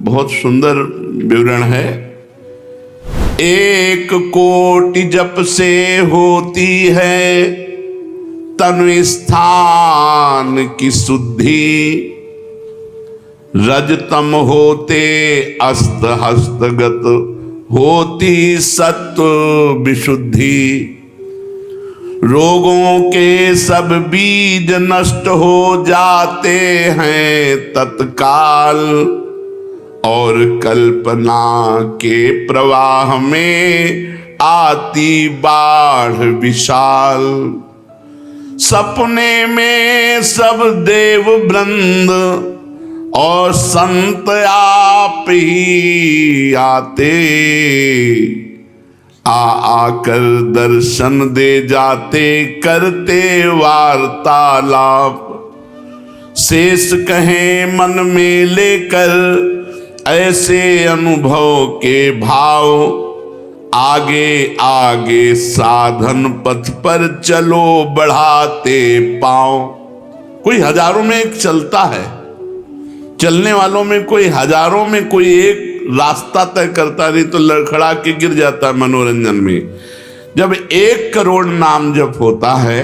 बहुत सुंदर विवरण है। एक कोटि जप से होती है तनु स्थान की शुद्धि, रजतम होते अस्त हस्तगत होती सत्व विशुद्धि। रोगों के सब बीज नष्ट हो जाते हैं तत्काल, और कल्पना के प्रवाह में आती बाढ़ विशाल। सपने में सब देव वृंद और संत आप ही आते, आकर दर्शन दे जाते करते वार्तालाप। शेष कहें मन में लेकर ऐसे अनुभव के भाव, आगे आगे साधन पथ पर चलो बढ़ाते पांव। कोई हजारों में एक चलता है, चलने वालों में कोई हजारों में कोई एक रास्ता तय करता, नहीं तो लड़खड़ा के गिर जाता है मनोरंजन में। जब 1 करोड़ नाम जप होता है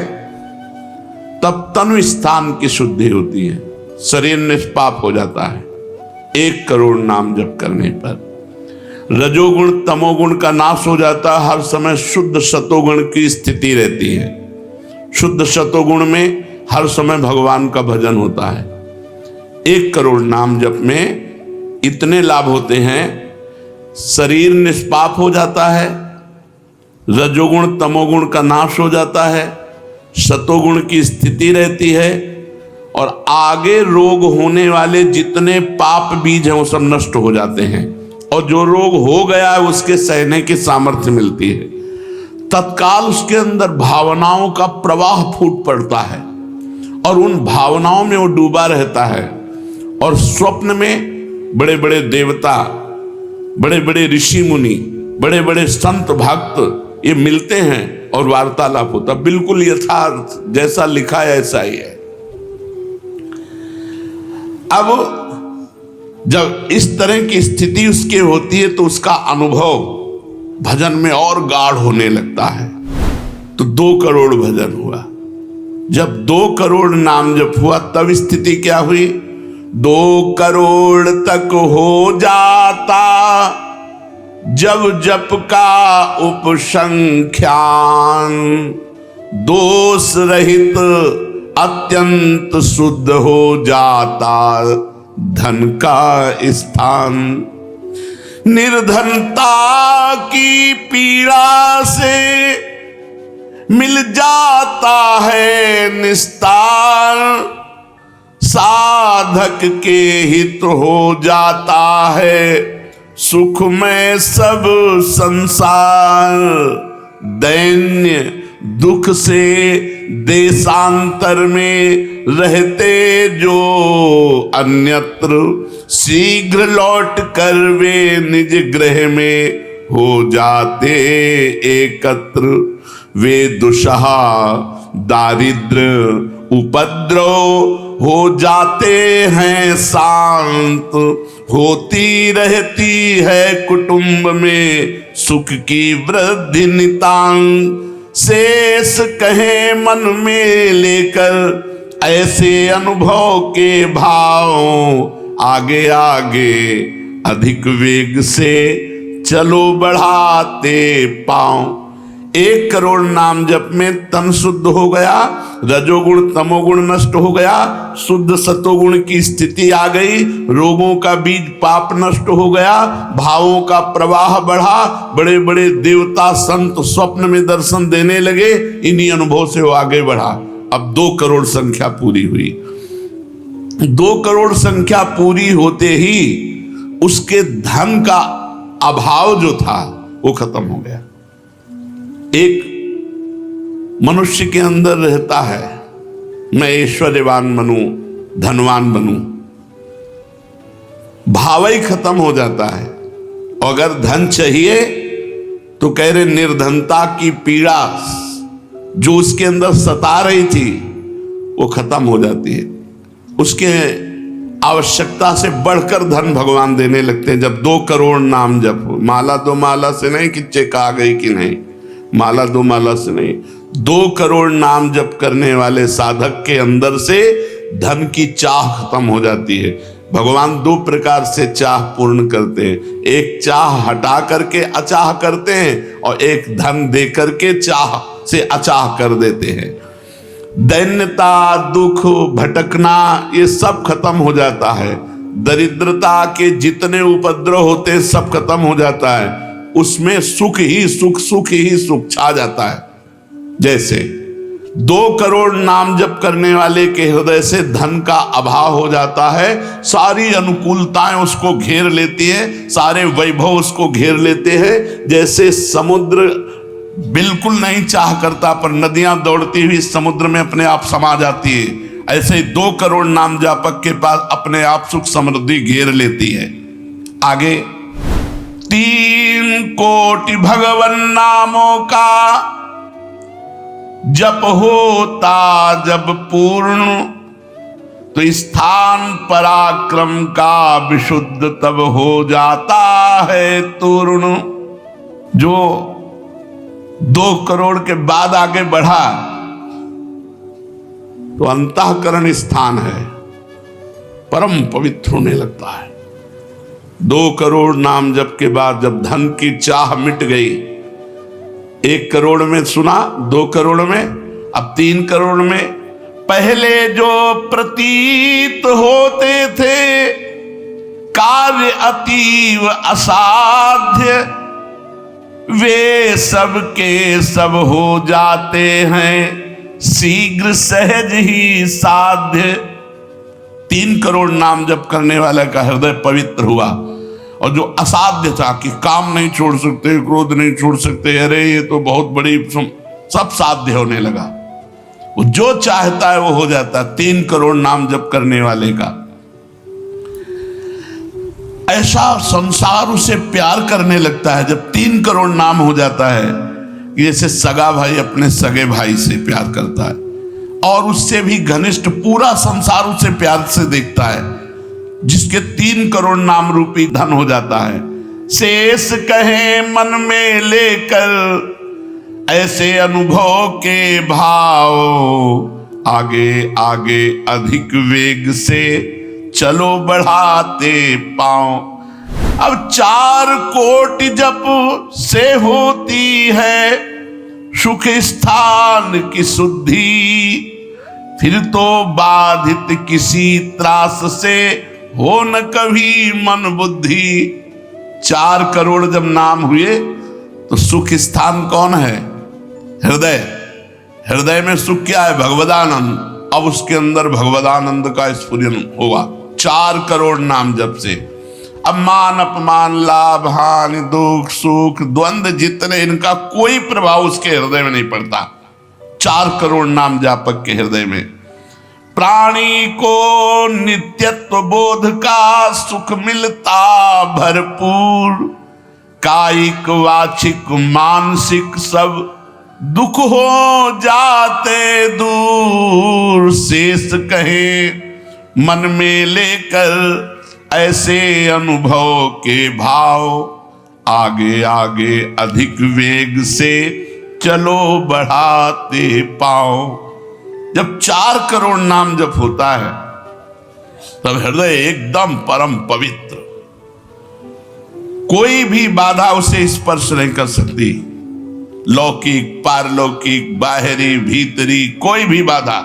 तब तनु स्थान की शुद्धि होती है, शरीर निष्पाप हो जाता है 1 करोड़ नाम जप करने पर। रजोगुण तमोगुण का नाश हो जाता है, हर समय शुद्ध सतोगुण की स्थिति रहती है। शुद्ध सतोगुण में हर समय भगवान का भजन होता है। 1 करोड़ नाम जप में इतने लाभ होते हैं, शरीर निष्पाप हो जाता है, रजोगुण तमोगुण का नाश हो जाता है, सतोगुण की स्थिति रहती है, और आगे रोग होने वाले जितने पाप बीज हैं वो सब नष्ट हो जाते हैं, और जो रोग हो गया है उसके सहने की सामर्थ्य मिलती है। तत्काल उसके अंदर भावनाओं का प्रवाह फूट पड़ता है और उन भावनाओं में वो डूबा रहता है, और स्वप्न में बड़े बड़े देवता, बड़े बड़े ऋषि मुनि, बड़े बड़े संत भक्त ये मिलते हैं और वार्तालाप होता। बिल्कुल यथार्थ जैसा लिखा है ऐसा ही है। अब जब इस तरह की स्थिति उसके होती है तो उसका अनुभव भजन में और गाढ़ होने लगता है। तो 2 करोड़ भजन हुआ। जब 2 करोड़ नाम जप हुआ तब स्थिति क्या हुई? 2 करोड़ तक हो जाता जब जप का उपसंख्यान, दोष रहित अत्यंत शुद्ध हो जाता धन का स्थान। निर्धनता की पीड़ा से मिल जाता है निस्तार, साधक के हित हो जाता है सुख में सब संसार। दैन्य दुख से देशांतर में रहते जो अन्यत्र, शीघ्र लौट कर वे निज गृह में हो जाते एकत्र। वे दुषहा दारिद्र उपद्रव हो जाते हैं शांत, होती रहती है कुटुंब में सुख की वृद्धि नितांत। शेष कहे मन में लेकर ऐसे अनुभव के भाव, आगे आगे अधिक वेग से चलो बढ़ाते पांव। 1 करोड़ नाम जप में तन शुद्ध हो गया, रजोगुण तमोगुण नष्ट हो गया, शुद्ध सतोगुण की स्थिति आ गई, रोगों का बीज पाप नष्ट हो गया, भावों का प्रवाह बढ़ा, बड़े बड़े देवता संत स्वप्न में दर्शन देने लगे। इन्हीं अनुभव से वो आगे बढ़ा। अब 2 करोड़ संख्या पूरी हुई। 2 करोड़ संख्या पूरी होते ही उसके धन का अभाव जो था वो खत्म हो गया। एक मनुष्य के अंदर रहता है मैं ऐश्वर्यवान बनूं, धनवान बनूं, भाव ही खत्म हो जाता है। अगर धन चाहिए तो कह रहे निर्धनता की पीड़ा जो उसके अंदर सता रही थी वो खत्म हो जाती है। उसके आवश्यकता से बढ़कर धन भगवान देने लगते हैं। जब 2 करोड़ नाम जप, माला 2 माला से नहीं कि चेक आ गई कि नहीं, माला 2 माला से नहीं, 2 करोड़ नाम जप करने वाले साधक के अंदर से धन की चाह खत्म हो जाती है। भगवान 2 प्रकार से चाह पूर्ण करते हैं, एक चाह हटा करके अचाह करते हैं और एक धन दे करके चाह से अचाह कर देते हैं। दैन्यता, दुख, भटकना ये सब खत्म हो जाता है। दरिद्रता के जितने उपद्रव होते हैं सब खत्म हो जाता है। उसमें सुख ही सुख, सुख ही सुख छा जाता है। जैसे 2 करोड़ नाम जप करने वाले के हृदय से धन का अभाव हो जाता है, सारी अनुकूलताएं उसको घेर लेती है, सारे वैभव उसको घेर लेते हैं। जैसे समुद्र बिल्कुल नहीं चाह करता पर नदियां दौड़ती हुई समुद्र में अपने आप समा जाती है, ऐसे ही 2 करोड़ नाम जापक के पास अपने आप सुख समृद्धि घेर लेती है। आगे 3 कोटि भगवन नामों का जप होता जब पूर्ण, तो स्थान पराक्रम का विशुद्ध तब हो जाता है तूर्ण। जो 2 करोड़ के बाद आगे बढ़ा तो अंतःकरण स्थान है, परम पवित्र होने लगता है। 2 करोड़ नाम जप के बाद जब धन की चाह मिट गई, 1 करोड़ में सुना, 2 करोड़ में, अब 3 करोड़ में। पहले जो प्रतीत होते थे कार्य अतीव असाध्य, वे सब के सब हो जाते हैं शीघ्र सहज ही साध्य। 3 करोड़ नाम जप करने वाले का हृदय पवित्र हुआ, और जो असाध्य था कि काम नहीं छोड़ सकते, क्रोध नहीं छोड़ सकते, अरे ये तो बहुत बड़ी, सब साध्य होने लगा। वो जो चाहता है वो हो जाता है 3 करोड़ नाम जप करने वाले का। ऐसा संसार उसे प्यार करने लगता है जब 3 करोड़ नाम हो जाता है, जैसे सगा भाई अपने सगे भाई से प्यार करता है, और उससे भी घनिष्ठ पूरा संसार उसे प्यार से देखता है, जिसके 3 करोड़ नाम रूपी धन हो जाता है। शेष कहे मन में लेकर ऐसे अनुभव के भाव, आगे आगे अधिक वेग से चलो बढ़ाते पांव। अब 4 कोटि जप से होती है सुख स्थान की शुद्धि, फिर तो बाधित किसी त्रास से हो न कभी मन बुद्धि। 4 करोड़ जब नाम हुए तो सुख स्थान कौन है? हृदय। हृदय में सुख क्या है? भगवदानंद। अब उसके अंदर भगवदानंद का स्फुरन होगा 4 करोड़ नाम जप से। अब मान अपमान, लाभ हानि, दुख सुख, द्वंद्व जितने, इनका कोई प्रभाव उसके हृदय में नहीं पड़ता 4 करोड़ नाम जापक के हृदय में। प्राणी को नित्यत्व बोध का सुख मिलता भरपूर, कायिक वाचिक मानसिक सब दुख हो जाते दूर। शेष कहे मन में लेकर ऐसे अनुभव के भाव, आगे आगे अधिक वेग से चलो बढ़ाते पाओ। जब 4 करोड़ नाम जप होता है तब हृदय एकदम परम पवित्र, कोई भी बाधा उसे स्पर्श नहीं कर सकती। लौकिक, पारलौकिक, बाहरी, भीतरी, कोई भी बाधा,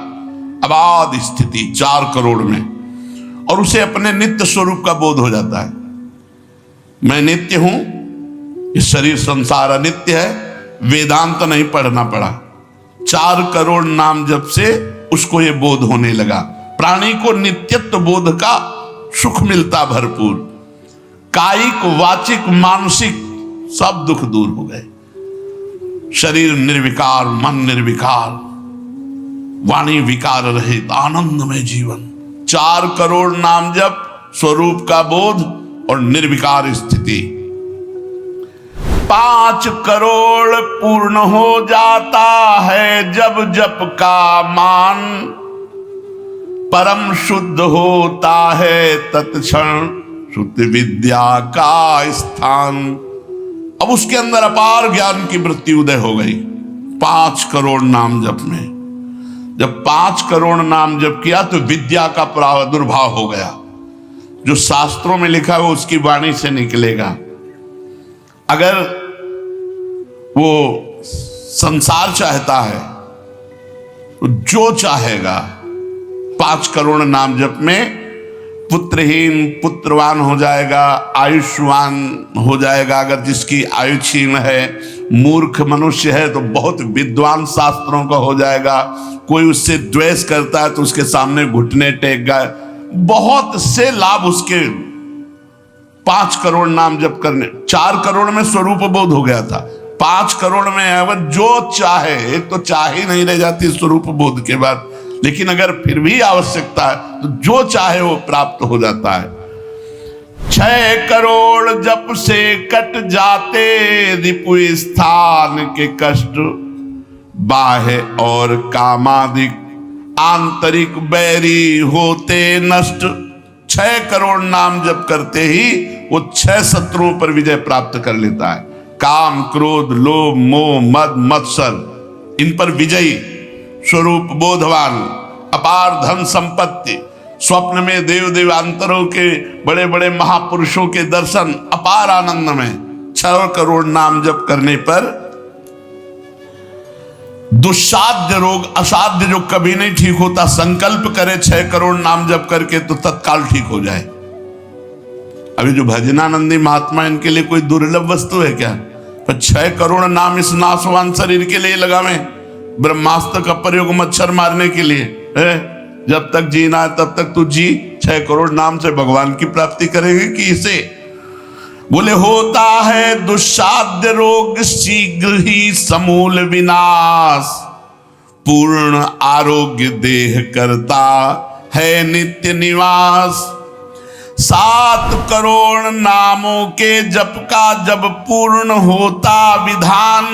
अबाध स्थिति 4 करोड़ में। और उसे अपने नित्य स्वरूप का बोध हो जाता है। मैं नित्य हूं, इस शरीर संसार अनित्य है। वेदांत नहीं पढ़ना पड़ा, 4 करोड़ नाम जप से उसको ये बोध होने लगा। प्राणी को नित्यत्व बोध का सुख मिलता भरपूर, कायिक वाचिक मानसिक सब दुख दूर हो गए। शरीर निर्विकार, मन निर्विकार, वाणी विकार रहित आनंदमय जीवन। 4 करोड़ नाम जप, स्वरूप का बोध और निर्विकार स्थिति। 5 करोड़ पूर्ण हो जाता है जब जप का मान, परम शुद्ध होता है तत्क्षण शुद्ध विद्या का स्थान। अब उसके अंदर अपार ज्ञान की वृत्ति उदय हो गई 5 करोड़ नाम जप में। जब 5 करोड़ नाम जप किया तो विद्या का प्रादुर्भाव हो गया। जो शास्त्रों में लिखा है वो उसकी वाणी से निकलेगा। अगर वो संसार चाहता है तो जो चाहेगा 5 करोड़ नाम जप में पुत्रहीन पुत्रवान हो जाएगा, आयुष्मान हो जाएगा। अगर जिसकी आयु क्षीण है, मूर्ख मनुष्य है तो बहुत विद्वान शास्त्रों का हो जाएगा। कोई उससे द्वेष करता है तो उसके सामने घुटने टेक गए। बहुत से लाभ उसके 5 करोड़ नाम जप करने। 4 करोड़ में स्वरूप बोध हो गया था, 5 करोड़ में अगर जो चाहे, एक तो चाह ही नहीं रह जाती स्वरूप बोध के बाद, लेकिन अगर फिर भी आवश्यकता है तो जो चाहे वो प्राप्त हो जाता है। 6 करोड़ जप से कट जाते रिपु स्थान के कष्ट, बाह्य और कामादिक आंतरिक बैरी होते नष्ट। 6 करोड़ नाम जप करते ही वो 6 शत्रुओं पर विजय प्राप्त कर लेता है। काम, क्रोध, लोभ, मोह, मद, मत्सर, इन पर विजयी, स्वरूप बोधवान, अपार धन संपत्ति, स्वप्न में देव देवांतरों के बड़े बड़े महापुरुषों के दर्शन, अपार आनंद में। 6 करोड़ नाम जप करने पर दुस्साध्य रोग, असाध्य जो कभी नहीं ठीक होता, संकल्प करे 6 करोड़ नाम जप करके तो तत्काल ठीक हो जाए। अभी जो भजनानंदी महात्मा, इनके लिए कोई दुर्लभ वस्तु है क्या? पर 6 करोड़ नाम इस नाशवान शरीर के लिए लगावे। ब्रह्मास्त्र का प्रयोग मच्छर मारने के लिए है। जब तक जीना है तब तक तू जी। 6 करोड़ नाम से भगवान की प्राप्ति करेंगे कि इसे? बोले होता है दुस्साध्य रोग शीघ्र ही समूल विनाश, पूर्ण आरोग्य देह करता है नित्य निवास। 7 करोड़ नामों के जप का जब पूर्ण होता विधान,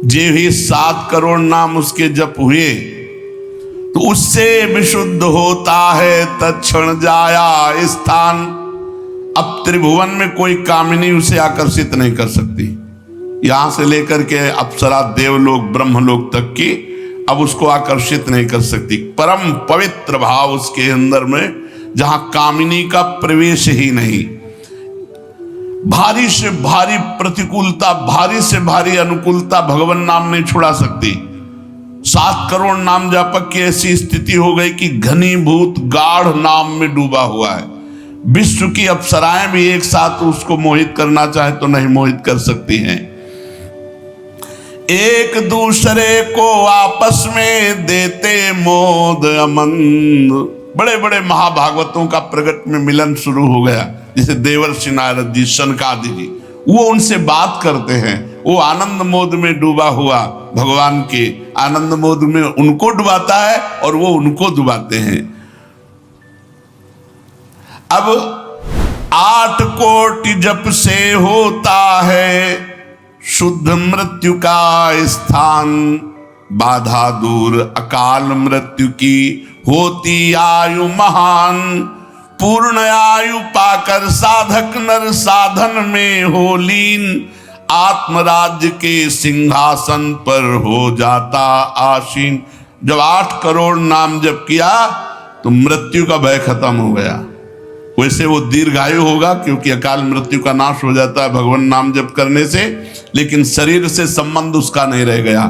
जे भी 7 करोड़ नाम उसके जप हुए तो उससे विशुद्ध होता है तत्क्षण जाया स्थान। अब त्रिभुवन में कोई कामिनी उसे आकर्षित नहीं कर सकती। यहां से लेकर के अप्सरा, देवलोक, ब्रह्मलोक तक की अब उसको आकर्षित नहीं कर सकती। परम पवित्र भाव उसके अंदर में, जहां कामिनी का प्रवेश ही नहीं। भारी से भारी प्रतिकूलता, भारी से भारी अनुकूलता भगवान नाम नहीं छुड़ा सकती। 7 करोड़ नाम जापक की ऐसी स्थिति हो गई कि घनीभूत गाढ़ नाम में डूबा हुआ है। विश्व की अप्सराएं भी एक साथ उसको मोहित करना चाहे तो नहीं मोहित कर सकती हैं। एक दूसरे को आपस में देते मोद अमंद। बड़े बड़े महाभागवतों का प्रगट में मिलन शुरू हो गया। जैसे देवर्षि नारद जी, शनकादि जी, वो उनसे बात करते हैं। वो आनंद मोद में डूबा हुआ भगवान के आनंद मोद में उनको डुबाता है और वो उनको डुबाते हैं। अब 8 कोटि जप से होता है शुद्ध मृत्यु का स्थान, बाधा दूर अकाल मृत्यु की होती आयु महान। पूर्ण आयु पाकर साधक नर साधन में हो लीन, आत्मराज्य के सिंहासन पर हो जाता आसीन। जब 8 करोड़ नाम जप किया तो मृत्यु का भय खत्म हो गया। वैसे वो दीर्घायु होगा क्योंकि अकाल मृत्यु का नाश हो जाता है भगवान नाम जप करने से, लेकिन शरीर से संबंध उसका नहीं रह गया।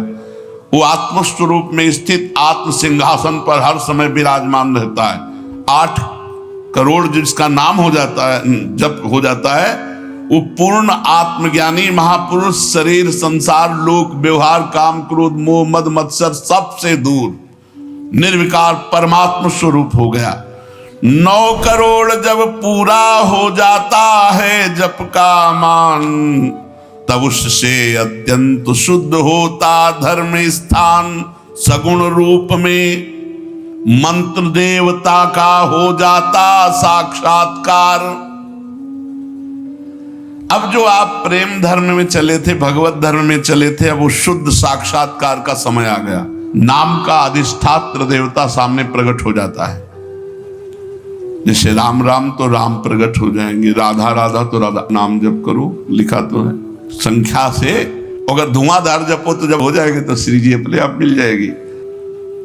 वो आत्मस्वरूप में स्थित आत्म सिंहासन पर हर समय विराजमान रहता है। 8 करोड़ जिसका नाम हो जाता है, जप हो जाता है, वो पूर्ण आत्मज्ञानी महापुरुष शरीर, संसार, लोक, व्यवहार, काम, क्रोध, मोह, मद, मत्सर सबसे दूर निर्विकार परमात्मा स्वरूप हो गया। 9 करोड़ जब पूरा हो जाता है जप का मान, तब उससे अत्यंत शुद्ध होता धर्म स्थान। सगुण रूप में मंत्र देवता का हो जाता साक्षात्कार। अब जो आप प्रेम धर्म में चले थे, भगवत धर्म में चले थे, अब वो शुद्ध साक्षात्कार का समय आ गया। नाम का अधिष्ठात्र देवता सामने प्रकट हो जाता है। जैसे राम राम तो राम प्रकट हो जाएंगे, राधा राधा तो राधा। नाम जप करो, लिखा तो है संख्या से। अगर धुआंधार जपो तो जब हो जाएगी तो श्री जी अपने आप मिल जाएगी।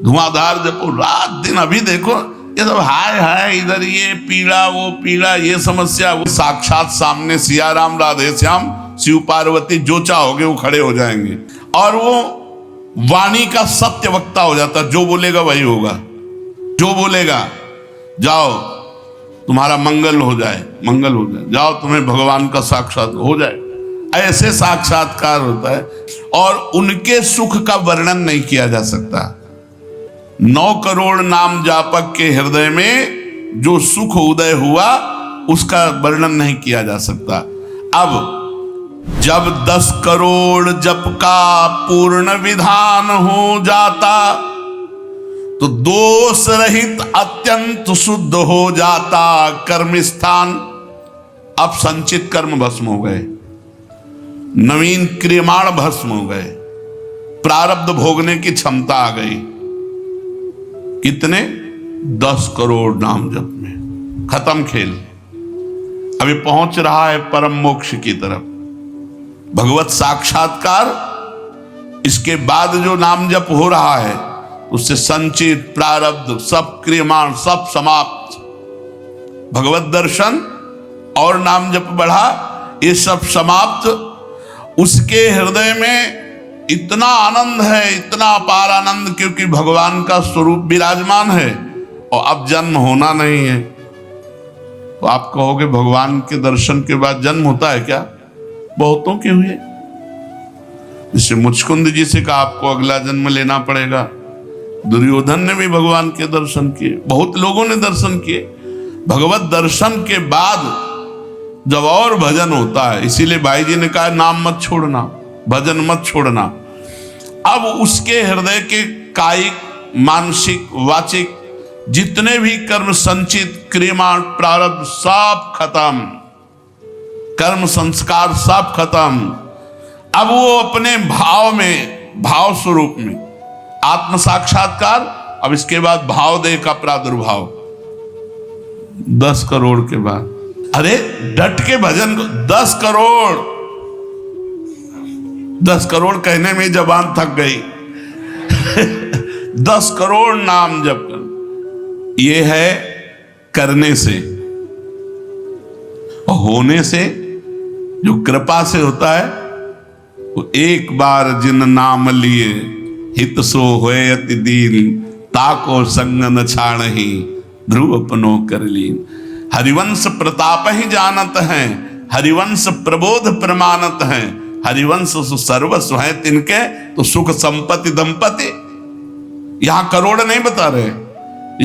धुआंधार जपो रात दिन। अभी देखो ये सब हाय हाय, इधर ये पीड़ा वो पीड़ा, ये समस्या वो, साक्षात सामने सिया राम राधे श्याम शिव पार्वती जो चाहोगे वो खड़े हो जाएंगे। और वो वाणी का सत्य वक्ता हो जाता, जो बोलेगा वही होगा। जो बोलेगा जाओ तुम्हारा मंगल हो जाए, मंगल हो जाए, जाओ तुम्हें भगवान का साक्षात हो जाए, ऐसे साक्षात्कार होता है। और उनके सुख का वर्णन नहीं किया जा सकता। 9 करोड़ नाम जापक के हृदय में जो सुख उदय हुआ उसका वर्णन नहीं किया जा सकता। अब जब 10 करोड़ जप का पूर्ण विधान हो जाता तो दोष रहित अत्यंत शुद्ध हो जाता कर्म स्थान। अब संचित कर्म भस्म हो गए, नवीन क्रियमाण भस्म हो गए, प्रारब्ध भोगने की क्षमता आ गई। कितने? 10 करोड़ नाम जप में खत्म खेल। अभी पहुंच रहा है परम मोक्ष की तरफ, भगवत साक्षात्कार। इसके बाद जो नाम जप हो रहा है उससे संचित प्रारब्ध सब क्रियमाण सब समाप्त। भगवत दर्शन और नाम जप बढ़ा, ये सब समाप्त। उसके हृदय में इतना आनंद है, इतना अपार आनंद, क्योंकि भगवान का स्वरूप विराजमान है और अब जन्म होना नहीं है। तो आप कहोगे भगवान के दर्शन के बाद जन्म होता है क्या? बहुतों के हुए। जैसे मुचकुंद जी से कहा आपको अगला जन्म लेना पड़ेगा। दुर्योधन ने भी भगवान के दर्शन किए, बहुत लोगों ने दर्शन किए। भगवत दर्शन के बाद जब और भजन होता है, इसीलिए भाई जी ने कहा नाम मत छोड़ना, भजन मत छोड़ना। अब उसके हृदय के कायिक मानसिक वाचिक जितने भी कर्म संचित क्रियमाण प्रारब्ध सब खत्म, कर्म संस्कार सब खत्म। अब वो अपने भाव में, भाव स्वरूप में आत्म साक्षात्कार। अब इसके बाद भाव देह का प्रादुर्भाव 10 करोड़ के बाद। अरे डट के भजन को 10 करोड़, 10 करोड़ कहने में जबान थक गई। 10 करोड़ नाम जप कर, ये है करने से। और होने से जो कृपा से होता है, वो एक बार जिन नाम लिए हित सो होए अति दीन, ताको संग न छाणहि ध्रुव अपनो कर लीन। हरिवंश प्रताप ही जानत हैं, हरिवंश प्रबोध प्रमाणत हैं, हरिवंश सर्वस्व है तिनके, तो सुख संपत्ति दंपति। यहां करोड़ नहीं बता रहे,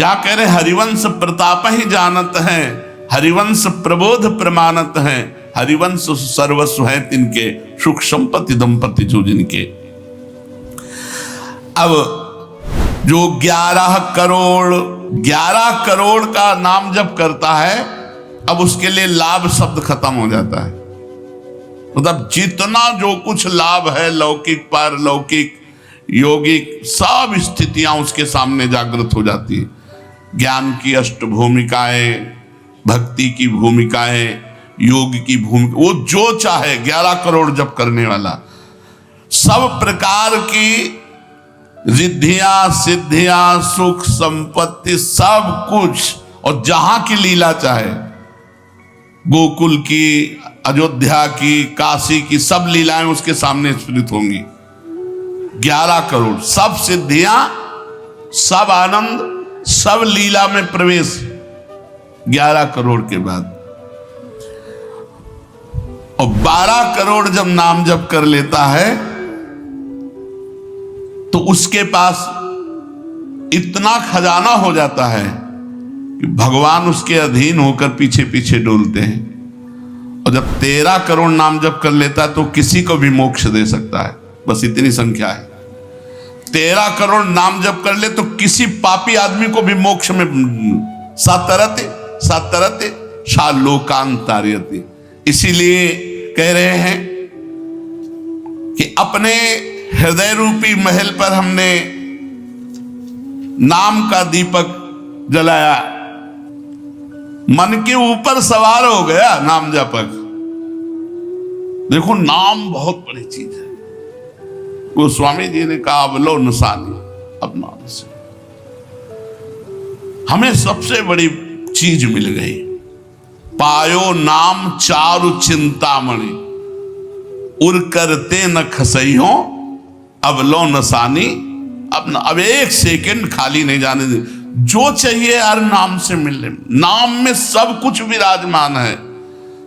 यहां कह रहे हरिवंश प्रताप ही जानत हैं, हरिवंश प्रबोध प्रमाणत हैं, हरिवंश सर्वस्व है तिनके, सुख संपत्ति दंपति जो जिनके। अब जो 11 करोड़ का नाम जप करता है, अब उसके लिए लाभ शब्द खत्म हो जाता है। मतलब जितना जो कुछ लाभ है, लौकिक पारलौकिक यौगिक सब स्थितियां उसके सामने जागृत हो जाती है। ज्ञान की अष्ट भूमिकाएं, भक्ति की भूमिकाएं, योग की भूमिका, वो जो चाहे 11 करोड़ जप करने वाला, सब प्रकार की रिद्धियां सिद्धियां सुख संपत्ति सब कुछ, और जहां की लीला चाहे, गोकुल की, अयोध्या की, काशी की सब लीलाएं उसके सामने स्फुरित होंगी। 11 करोड़ सब सिद्धियां सब आनंद सब लीला में प्रवेश 11 करोड़ के बाद। और 12 करोड़ जब नाम जप कर लेता है तो उसके पास इतना खजाना हो जाता है कि भगवान उसके अधीन होकर पीछे पीछे डोलते हैं। और जब 13 करोड़ नाम जप कर लेता है तो किसी को भी मोक्ष दे सकता है, बस इतनी संख्या है। 13 करोड़ नाम जप कर ले तो किसी पापी आदमी को भी मोक्ष में सातरते शालोकांतार्यति। इसीलिए कह रहे हैं कि अपने हृदय रूपी महल पर हमने नाम का दीपक जलाया, मन के ऊपर सवार हो गया नाम जपक। देखो नाम बहुत बड़ी चीज है। गोस्वामी जी ने कहा अवलो नसानी, अब नाम से हमें सबसे बड़ी चीज मिल गई। पायो नाम चारु चिंतामणि, उर करते न खसइयो अवलो नसानी। अब एक सेकंड खाली नहीं जाने दे, जो चाहिए हर नाम से मिलने। नाम में सब कुछ विराजमान है।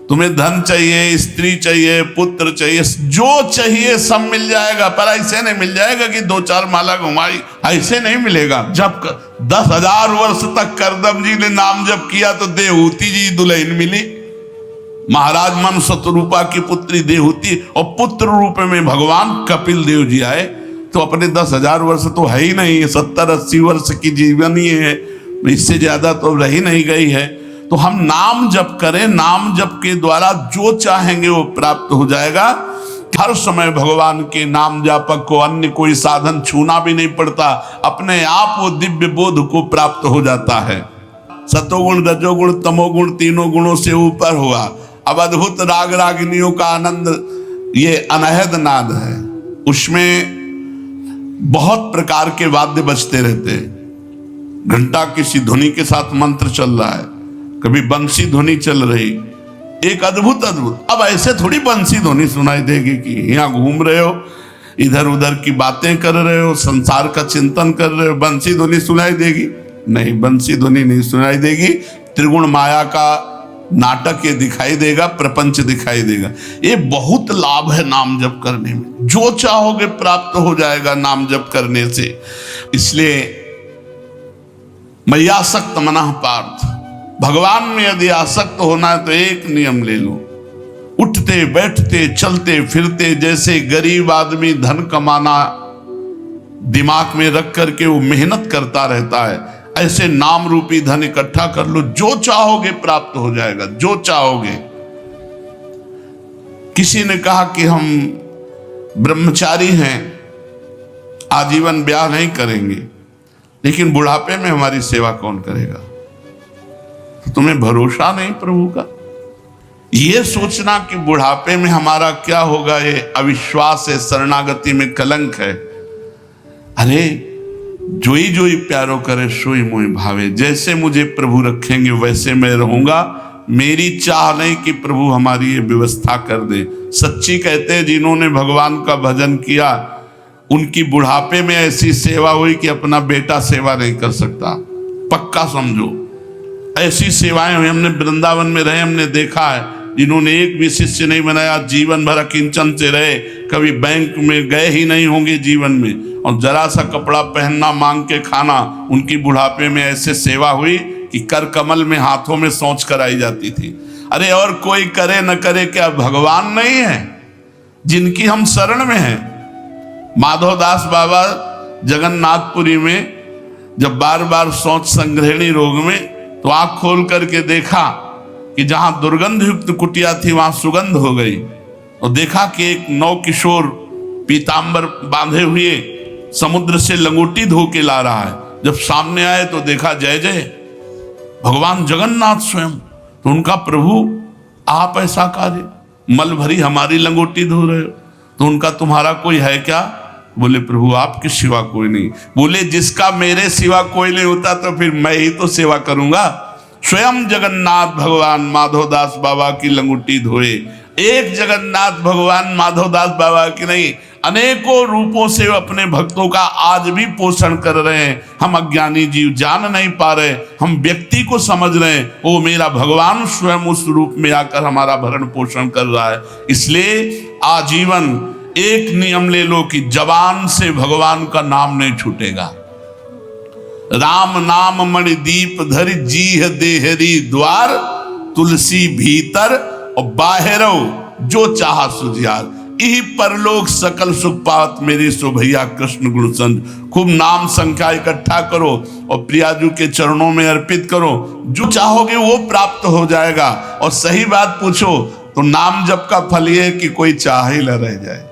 तुम्हें धन चाहिए, स्त्री चाहिए, पुत्र चाहिए, जो चाहिए सब मिल जाएगा। पर ऐसे नहीं मिल जाएगा कि 2-4 माला घुमाई, ऐसे नहीं मिलेगा। जब 10,000 वर्ष तक करदम जी ने नाम जप किया तो देहूती जी दुल्हन मिली। महाराज मन शतरूपा की पुत्री देहूती, और पुत्र रूप में भगवान कपिल देव जी आए। तो अपने 10,000 वर्ष तो है ही नहीं, 70-80 वर्ष की जीवनी है, इससे ज्यादा तो रही नहीं गई है। तो हम नाम जप करें, नाम जप के द्वारा जो चाहेंगे वो प्राप्त हो जाएगा। हर समय भगवान के नाम जापक को अन्य कोई साधन छूना भी नहीं पड़ता, अपने आप वो दिव्य बोध को प्राप्त हो जाता है। सतोगुण, रजोगुण, तमोगुण तीनों गुणों से ऊपर हुआ। अब अद्भुत राग रागिनियों का आनंद ये अनहद नाद है। उसमें बहुत प्रकार के वाद्य बजते रहते हैं। घंटा किसी ध्वनि के साथ मंत्र चल रहा है, कभी बंसी ध्वनि चल रही, एक अद्भुत। अब ऐसे थोड़ी बंसी ध्वनि सुनाई देगी कि यहाँ घूम रहे हो, इधर उधर की बातें कर रहे हो, संसार का चिंतन कर रहे हो, बंसी ध्वनि सुनाई देगी? नहीं, बंसी ध्वनि नहीं सुनाई देगी। त्रिगुण माया का नाटक ये दिखाई देगा, प्रपंच दिखाई देगा। ये बहुत लाभ है नाम जप करने में। जो चाहोगे प्राप्त हो जाएगा नाम जप करने से। इसलिए मय्यासक्त मनः पार्थ, भगवान में यदि आसक्त होना है तो एक नियम ले लो। उठते बैठते चलते फिरते जैसे गरीब आदमी धन कमाना दिमाग में रख करके वो मेहनत करता रहता है, ऐसे नाम रूपी धन इकट्ठा कर लो। जो चाहोगे प्राप्त हो जाएगा, जो चाहोगे। किसी ने कहा कि हम ब्रह्मचारी हैं, आजीवन ब्याह नहीं करेंगे, लेकिन बुढ़ापे में हमारी सेवा कौन करेगा? तो तुम्हें भरोसा नहीं प्रभु का? ये सोचना कि बुढ़ापे में हमारा क्या होगा, ये अविश्वास है, शरणागति में कलंक है। अरे जोई जोई प्यारो करे सोई मोहि भावे। जैसे मुझे प्रभु रखेंगे वैसे मैं रहूंगा। मेरी चाह नहीं कि प्रभु हमारी ये व्यवस्था कर दे। सच्ची कहते हैं जिन्होंने भगवान का भजन किया उनकी बुढ़ापे में ऐसी सेवा हुई कि अपना बेटा सेवा नहीं कर सकता। पक्का समझो, ऐसी सेवाएं हुई। हमने वृंदावन में रहे, हमने देखा है जिन्होंने एक भी शिष्य नहीं बनाया, जीवन भर अकिंचन से रहे, कभी बैंक में गए ही नहीं होंगे जीवन में, और जरा सा कपड़ा पहनना, मांग के खाना। उनकी बुढ़ापे में ऐसे सेवा हुई कि कर कमल में हाथों में सोच कराई जाती थी। अरे और कोई करे न करे, क्या भगवान नहीं है जिनकी हम शरण में हैं? माधवदास बाबा जगन्नाथपुरी में जब बार बार सोच संग्रहणी रोग में, तो आंख खोल करके देखा कि जहां दुर्गंध युक्त कुटिया थी वहां सुगंध हो गई, और देखा कि एक नौ किशोर पीतांबर बांधे हुए समुद्र से लंगोटी धो के ला रहा है। जब सामने आए तो देखा जय जय भगवान जगन्नाथ स्वयं। तो उनका प्रभु आप ऐसा कार्य, मल भरी हमारी लंगोटी धो रहे हो, तो उनका तुम्हारा कोई है क्या? बोले प्रभु आपके सिवा कोई नहीं। बोले जिसका मेरे सिवा कोई नहीं होता तो फिर मैं ही तो सेवा करूंगा। स्वयं जगन्नाथ भगवान माधवदास बाबा की लंगोटी धोए। एक जगन्नाथ भगवान माधवदास बाबा की नहीं, अनेकों रूपों से अपने भक्तों का आज भी पोषण कर रहे हैं। हम अज्ञानी जीव जान नहीं पा रहे, हम व्यक्ति को समझ रहे हैं, वो मेरा भगवान स्वयं उस रूप में आकर हमारा भरण पोषण कर रहा है। इसलिए आजीवन एक नियम ले लो कि जबान से भगवान का नाम नहीं छूटेगा। राम नाम मणि दीप धरि जीह देहरी द्वार, तुलसी भीतर और बाहरो जो चाहा सुजियार। यही परलोक सकल सुख पावत मेरी सो भैया कृष्ण गुण संग। खूब नाम संख्या इकट्ठा करो और प्रियाजू के चरणों में अर्पित करो। जो चाहोगे वो प्राप्त हो जाएगा। और सही बात पूछो तो नाम जप का फल ये कि कोई चाह ही न रह जाए।